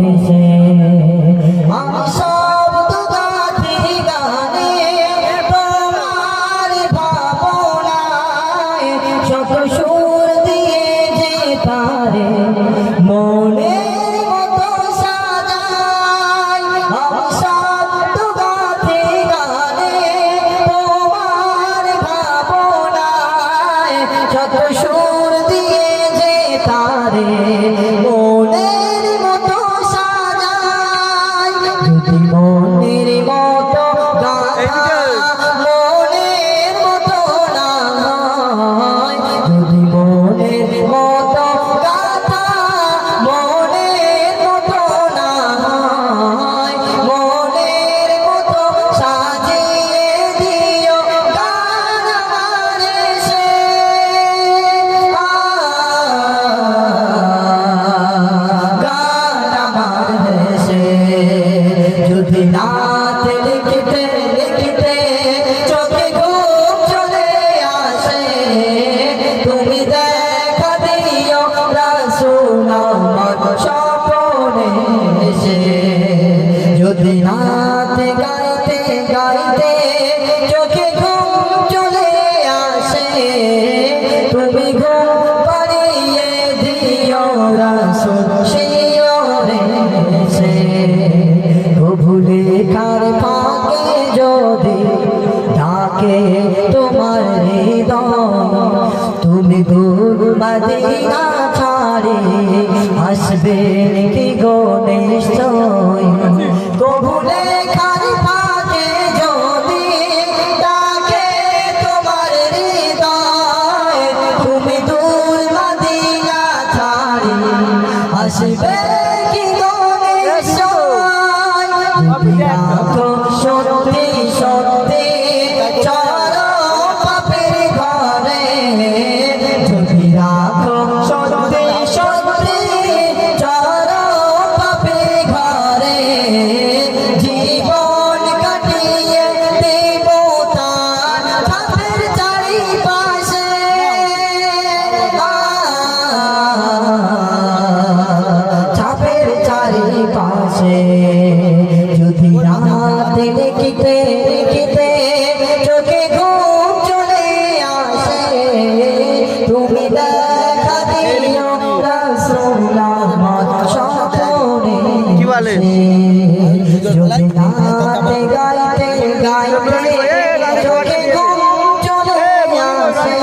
এসে আমি শব্দ গাথি গানে তোমার ভাবনায় শত সুর দিয়ে যে তারে মনের মতো সাজাই আমি শব্দ গাথি গানে তোমার ভাবনায় শত সুর দিয়ে যে তারে মনের মতো সাজাই যদি মনের মতো গাথা মনের মতো না হয় যদি মনের মতো গাথা মনের মতো না হয় মনের মতো সাজিয়ে দিও গান আমার এসে গান আমার এসে যদি রাত লিখতে লিখতে চোখে ঘুম চলে আসে তুমি দেখা দিও রাসূল আমার স্বপ্নে এসে যদি রাত গাইতে গাইতে চোখে ঘুম চলে আসে তুমি ঘুম পাড়িয়ে দিও রাসূল শিয়রে এসে ভুলে কার পাকে যদি ডাকে তোমার হৃদয় তুমি দূর মদিনা ছাড়ে আসবে কি গো নিশ্চয় ভুলে কার পাকে যদি ডাকে তোমার হৃদয় তুমি দূর মদিনা ছাড়ে আসবে কি গো নিশ্চয় সত্যি সত্যি চলো পাপের ঘরে যদি রাখো সত্যি সত্যি চলো পাপের ঘরে জীবন কাটিয়ে দেব তার পাপের চারিপাশে ছাপের চারিপাশে যদি রাত লিখতে লিখতে চোখে ঘুম চলে আসে তুমি দেখা দিও রাসূল আমার স্বপ্নে যদি রাত গাইতে গাইতে চোখে ঘুম চলে আসে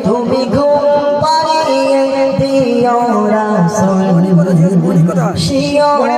তুমি ঘুম পাড়িয়ে দিও রাসূল শিয়রে